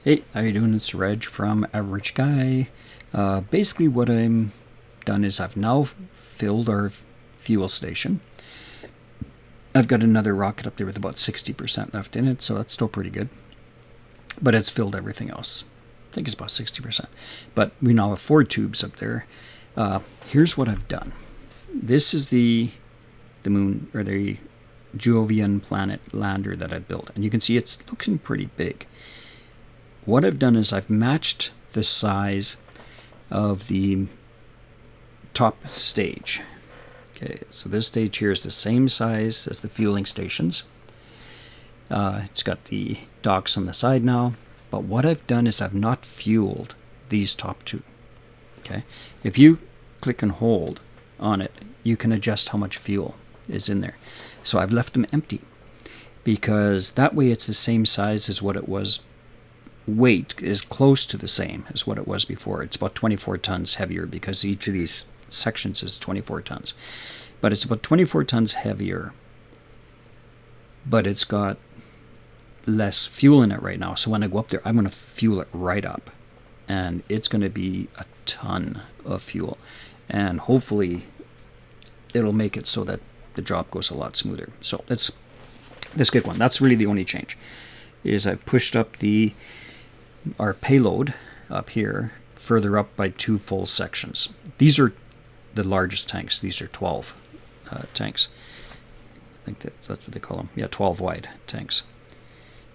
Hey, how you doing? It's Reg from Aver Reg Guy. Basically what I'm done is I've now filled our fuel station. I've got another rocket up there with about 60% left in it, so that's still pretty good. But it's filled everything else. I think it's about 60%. But we now have 4 tubes up there. Here's what I've done. This is the moon, or the Jovian planet lander that I built. And you can see it's looking pretty big. What I've done is I've matched the size of the top stage. Okay, so this stage here is the same size as the fueling stations. It's got the docks on the side now, but what I've done is I've not fueled these top 2. Okay, if you click and hold on it, you can adjust how much fuel is in there. So I've left them empty because that way it's the same size as what it was. Weight is close to the same as what it was before. It's about 24 tons heavier because each of these sections is 24 tons. But it's about 24 tons heavier, but it's got less fuel in it right now. So when I go up there, I'm going to fuel it right up. And it's going to be a ton of fuel. And hopefully it'll make it so that the job goes a lot smoother. So let's get one. That's really the only change, is I've pushed up our payload up here further up by 2 full sections. These are the largest tanks. These are 12 tanks. I think that's what they call them. Yeah, 12 wide tanks.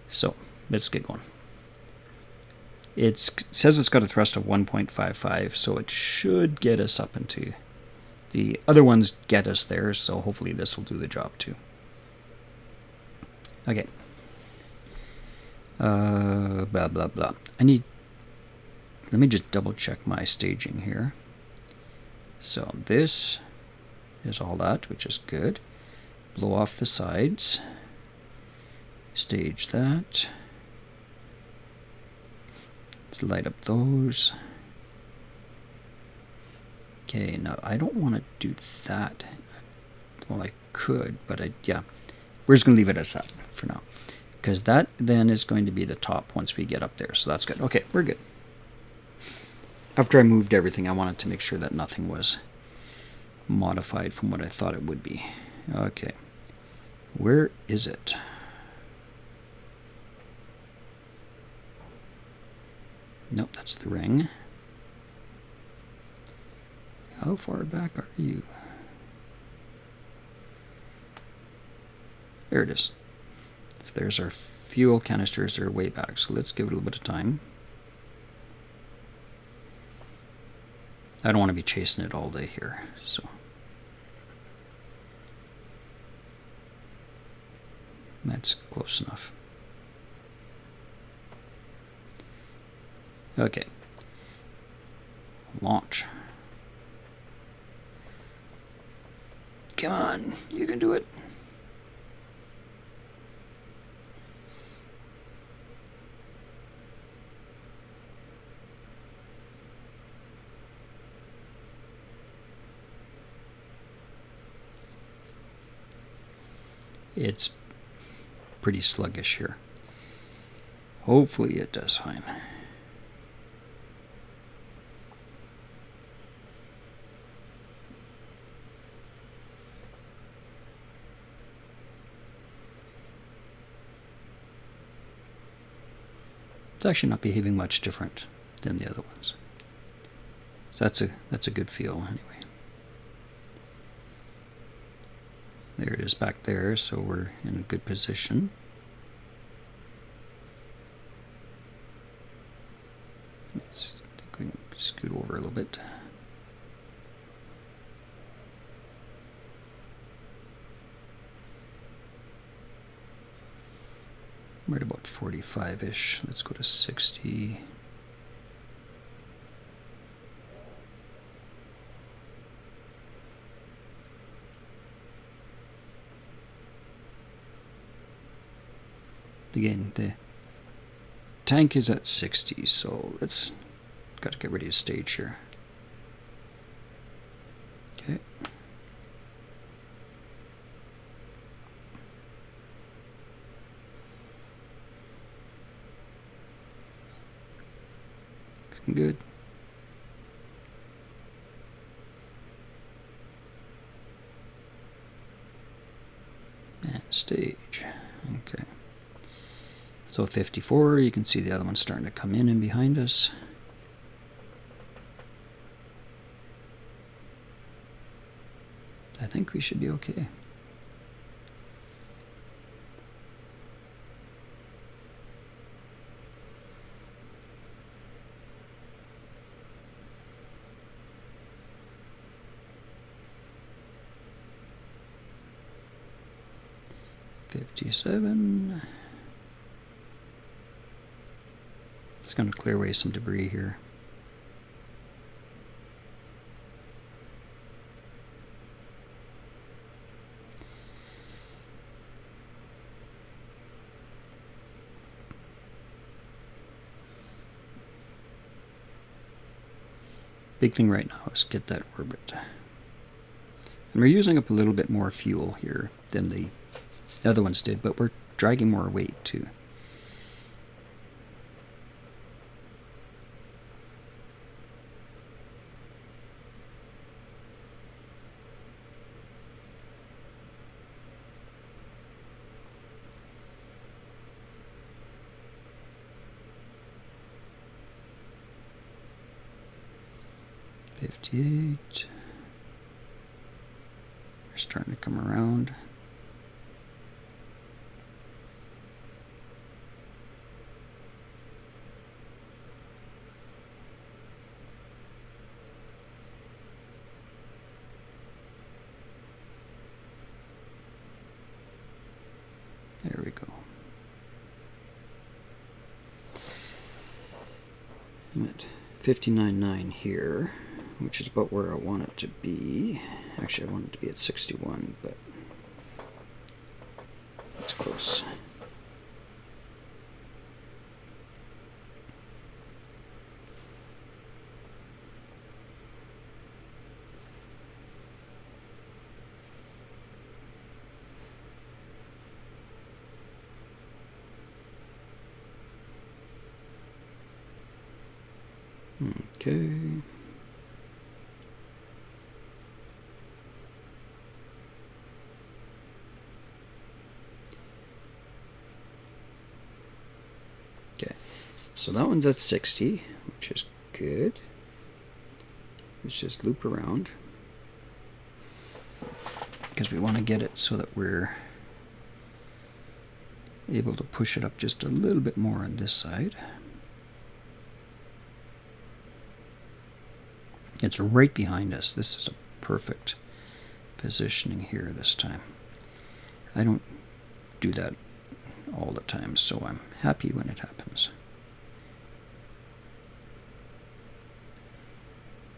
So let's get going. It says it's got a thrust of 1.55, so it should get us up into the other ones. Get us there, so hopefully this will do the job too. Okay. Blah blah blah. Let me just double check my staging here. So this is all that, which is good. Blow off the sides. Stage that. Let's light up those. Okay, now I don't want to do that. Well, I could, but yeah. We're just going to leave it as that for now, because that then is going to be the top once we get up there. So that's good. Okay, we're good. After I moved everything, I wanted to make sure that nothing was modified from what I thought it would be. Okay, where is it? Nope, that's the ring. How far back are you? There it is. There's our fuel canisters. They're way back, so let's give it a little bit of time. I don't want to be chasing it all day here, so that's close enough. Okay. Launch. Come on, you can do it. It's pretty sluggish here. Hopefully it does fine. It's actually not behaving much different than the other ones. So that's a good feel anyway. There it is back there, so we're in a good position. I think we can scoot over a little bit. We're at about 45-ish. Let's go to 60. Again, the tank is at 60, so let's got to get ready to stage here. Okay. Good. And stage. Okay. So 54, you can see the other one's starting to come in and behind us. I think we should be okay. $57. It's going to clear away some debris here. Big thing right now is get that orbit. And we're using up a little bit more fuel here than the other ones did, but we're dragging more weight too. $58. We're starting to come around. There we go. I'm at 59.9 here, which is about where I want it to be. Actually, I want it to be at 61, but it's close. Okay. Okay, so that one's at 60, which is good. Let's just loop around, because we want to get it so that we're able to push it up just a little bit more on this side. It's right behind us. This is a perfect positioning here this time. I don't do that all the time, so I'm happy when it happens.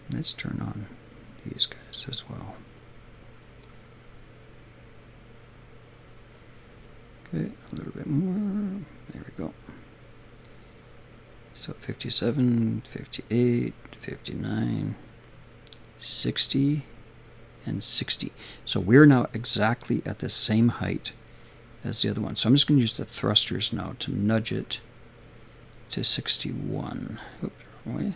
Let's turn on these guys as well. Okay, a little bit more. There we go. So 57, 58, 59, 60, and 60. So we're now exactly at the same height as the other one. So I'm just going to use the thrusters now to nudge it to 61. Oops, wrong way.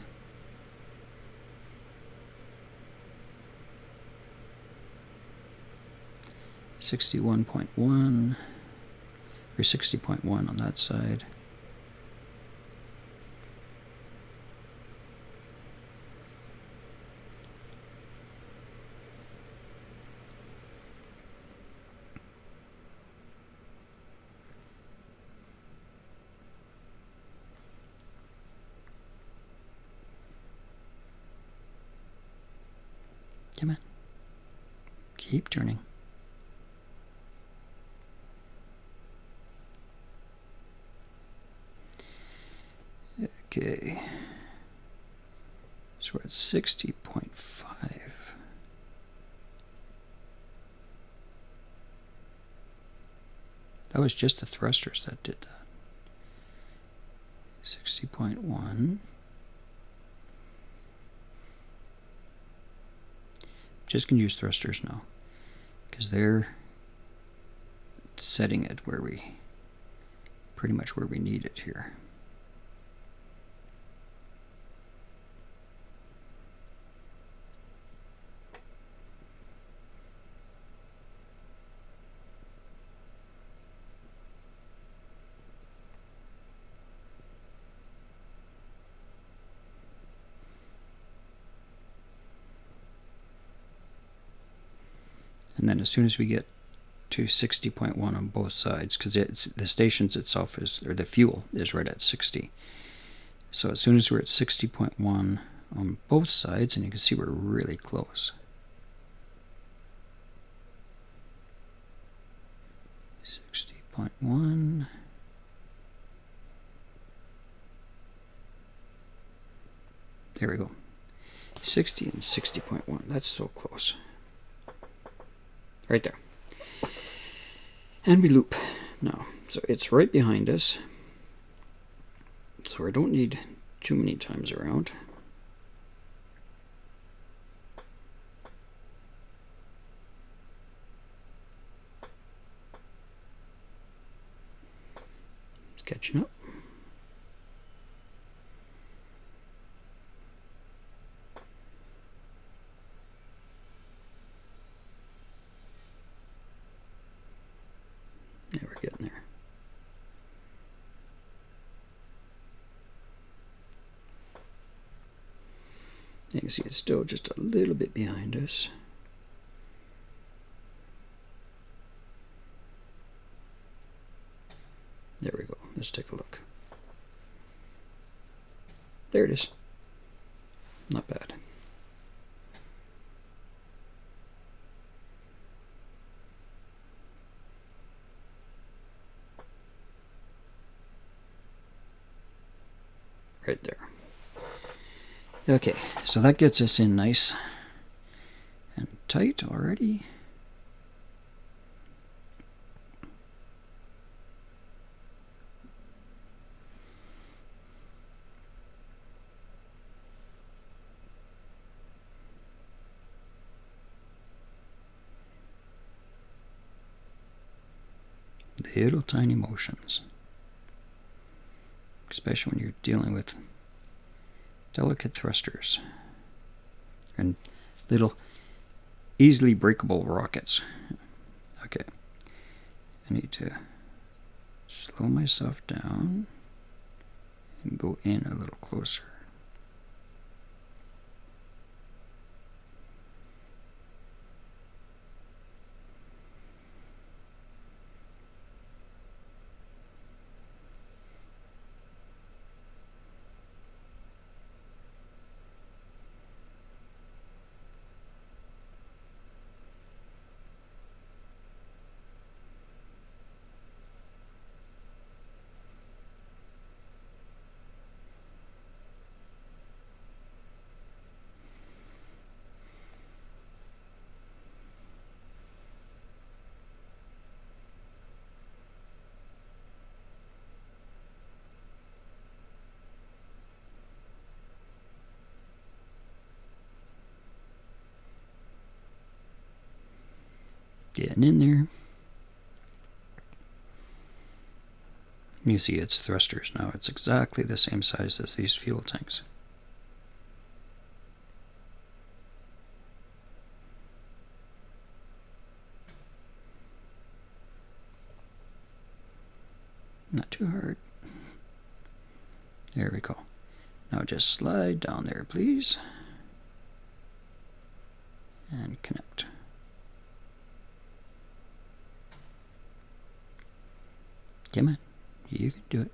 $61.1 or 60.1 on that side. Come on. Keep turning. Okay. So we're at 60.5. That was just the thrusters that did that. 60.1. Just going to use thrusters now, because they're setting it where we, pretty much where we need it here. And then as soon as we get to 60.1 on both sides, because the stations itself or the fuel is right at 60. So as soon as we're at 60.1 on both sides, and you can see we're really close. 60.1. There we go. 60 and 60.1. That's so close. Right there. And we loop now. So it's right behind us. So I don't need too many times around. It's catching up. Yeah, we're getting there. You can see it's still just a little bit behind us. There we go. Let's take a look. There it is. Not bad. Right there. Okay, so that gets us in nice and tight already. Little tiny motions, especially when you're dealing with delicate thrusters and little easily breakable rockets. Okay, I need to slow myself down and go in a little closer. Getting in there. You see its thrusters now. It's exactly the same size as these fuel tanks. Not too hard. There we go. Now just slide down there, please. And connect. Come on, you can do it.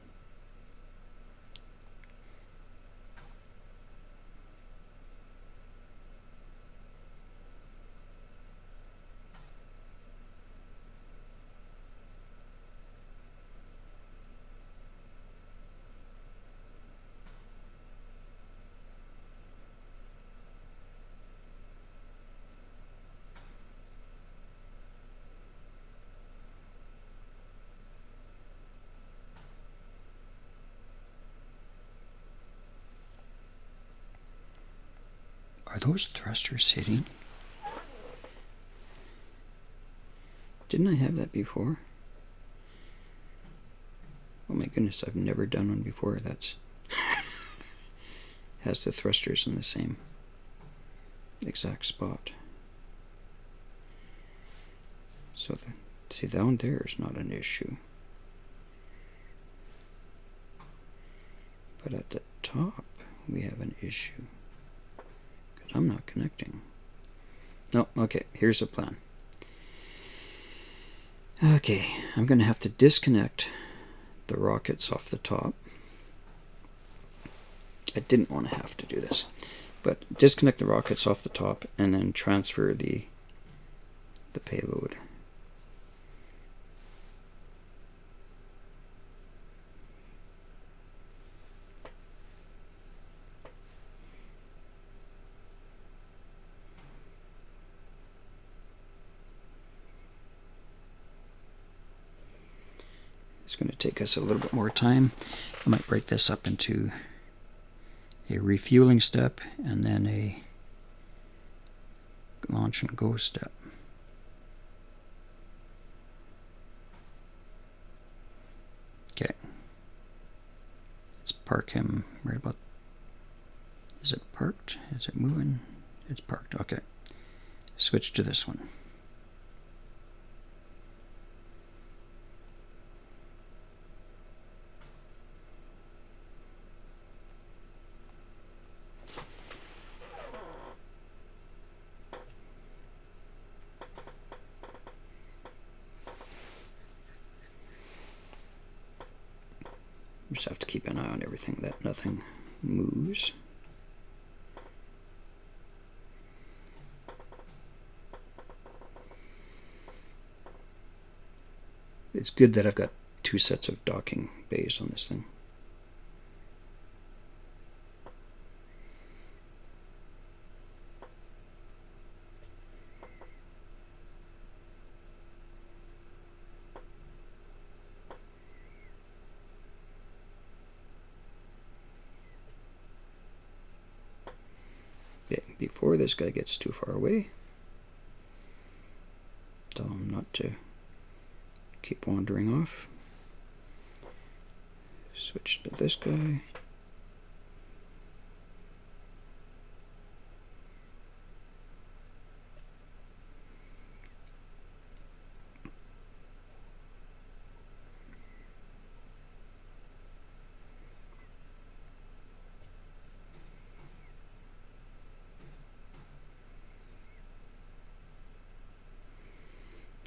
Are those thrusters hitting? Didn't I have that before? Oh my goodness, I've never done one before. That's has the thrusters in the same exact spot. So see, down there is not an issue. But at the top, we have an issue. I'm not connecting. No, okay, here's the plan. Okay, I'm going to have to disconnect the rockets off the top. I didn't want to have to do this, but disconnect the rockets off the top and then transfer the payload. It's going to take us a little bit more time. I might break this up into a refueling step and then a launch and go step. Okay. Let's park him right about. Is it parked? Is it moving? It's parked. Okay. Switch to this one. Just have to keep an eye on everything that nothing moves. It's good that I've got 2 sets of docking bays on this thing. Okay, before this guy gets too far away, tell him not to keep wandering off. Switch to this guy.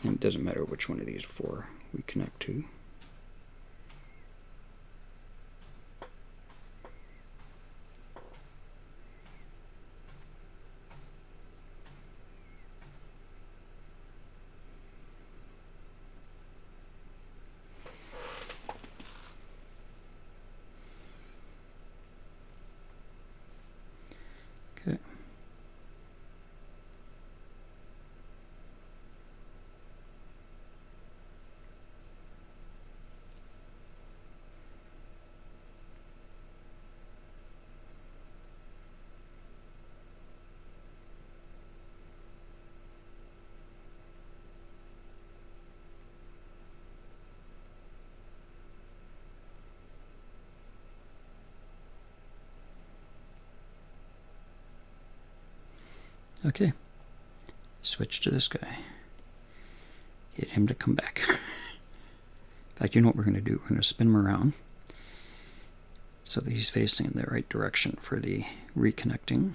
And it doesn't matter which one of these 4 we connect to. Okay. Okay. Switch to this guy. Get him to come back. In fact, you know what we're going to do? We're going to spin him around so that he's facing in the right direction for the reconnecting.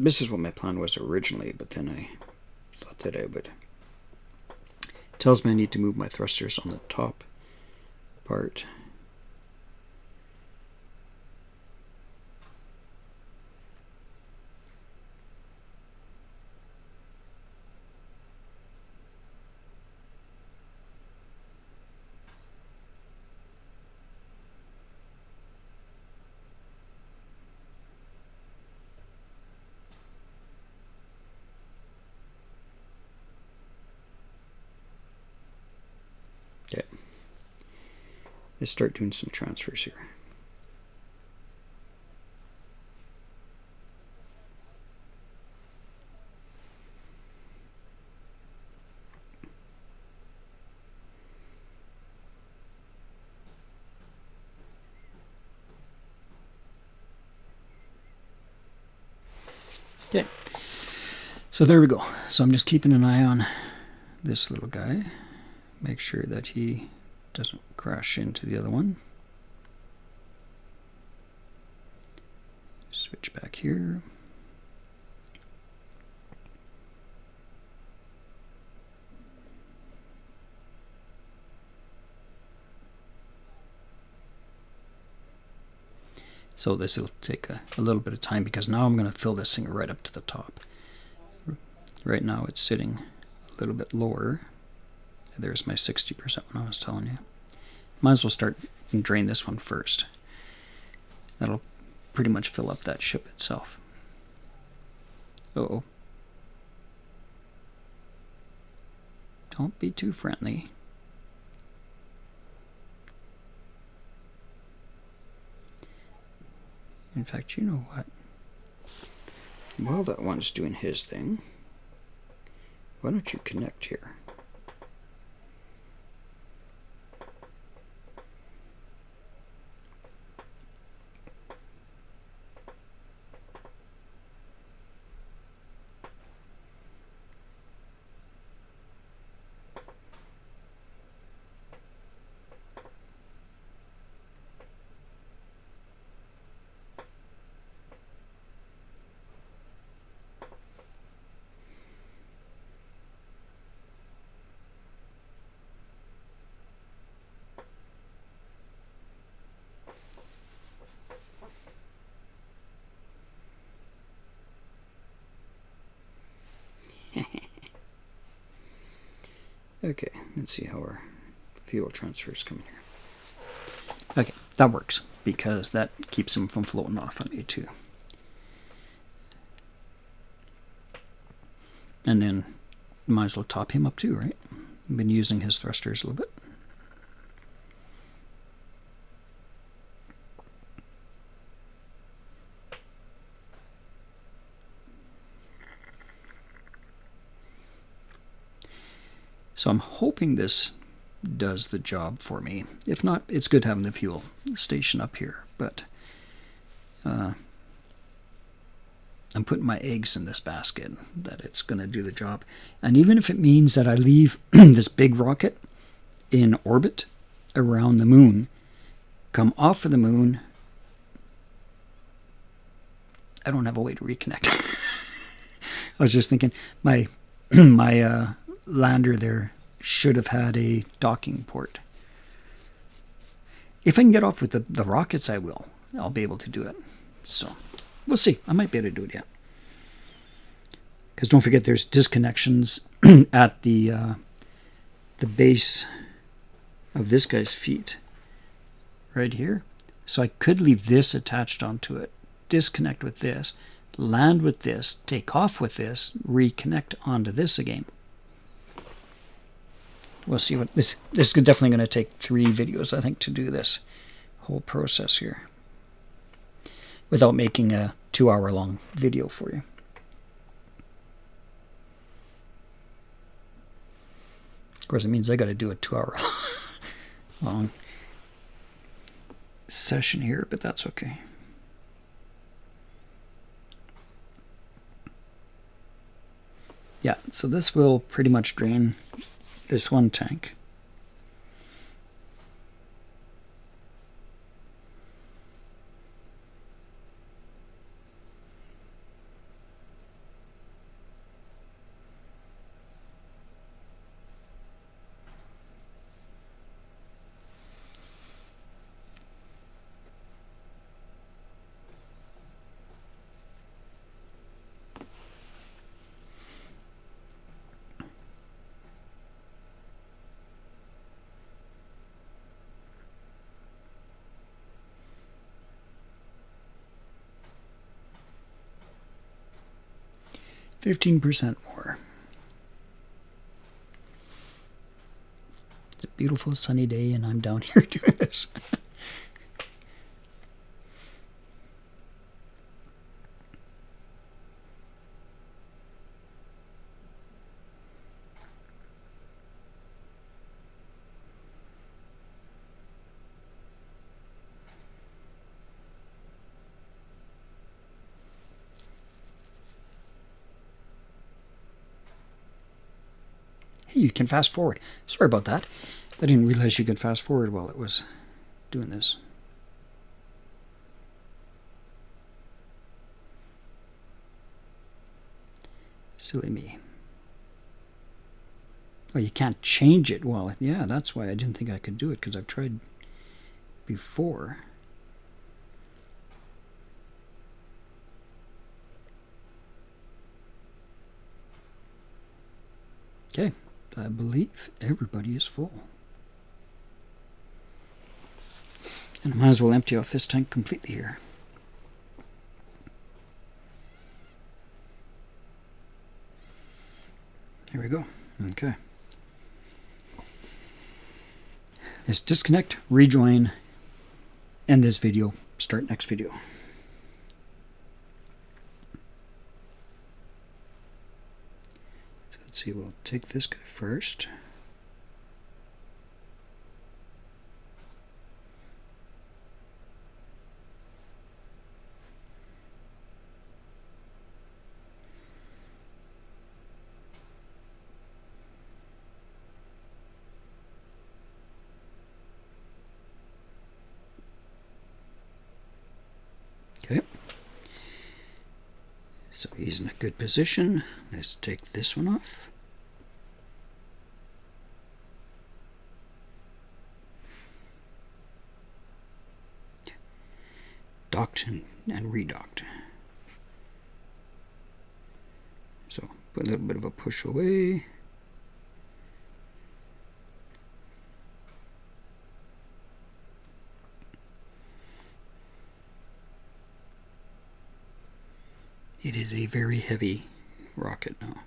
This is what my plan was originally, but then I thought that I would. It tells me I need to move my thrusters on the top part. Okay. Let's start doing some transfers here. Okay, so there we go. So I'm just keeping an eye on this little guy. Make sure that he doesn't crash into the other one. Switch back here. So this will take a little bit of time because now I'm going to fill this thing right up to the top. Right now it's sitting a little bit lower. There's my 60% when I was telling you. Might as well start and drain this one first. That'll pretty much fill up that ship itself. Uh-oh. Don't be too friendly. In fact, you know what? While that one's doing his thing, why don't you connect here? Okay, let's see how our fuel transfer is coming here. Okay, that works because that keeps him from floating off on me too. And then might as well top him up too, right? I've been using his thrusters a little bit. So I'm hoping this does the job for me. If not, it's good having the fuel station up here, but I'm putting my eggs in this basket that it's going to do the job. And even if it means that I leave this big rocket in orbit around the moon, come off of the moon, I don't have a way to reconnect. I was just thinking my lander there should have had a docking port. If I can get off with the rockets, I will. I'll be able to do it. So we'll see. I might be able to do it yet. Because don't forget, there's disconnections at the base of this guy's feet right here. So I could leave this attached onto it, disconnect with this, land with this, take off with this, reconnect onto this again. We'll see what this is definitely going to take 3 videos, I think, to do this whole process here without making a 2-hour-long video for you. Of course, it means I got to do a 2-hour long session here, but that's okay. Yeah, so this will pretty much drain this one tank. %, more. It's a beautiful sunny day and I'm down here doing this. Hey, you can fast forward. Sorry about that. I didn't realize you could fast forward while it was doing this. Silly me. Oh, you can't change it. Well, yeah, that's why I didn't think I could do it, because I've tried before. Okay, I believe everybody is full. And I might as well empty off this tank completely here. Here we go. Okay. Let's disconnect, rejoin, end this video, start next video. So let's see, we'll take this guy first. Okay, so he's in a good position. Let's take this one off. Docked and redocked. So put a little bit of a push away. It is a very heavy rocket now.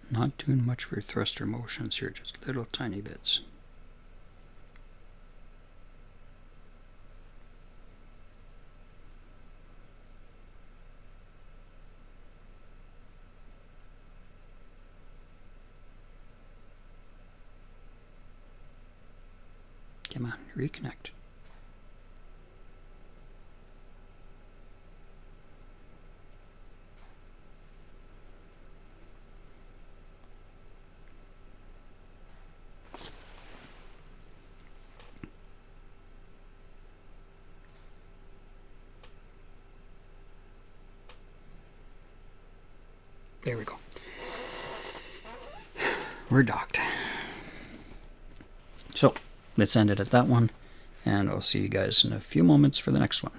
Not doing much for thruster motions here, just little tiny bits. Come on, reconnect. There we go. We're docked. So let's end it at that one, and I'll see you guys in a few moments for the next one.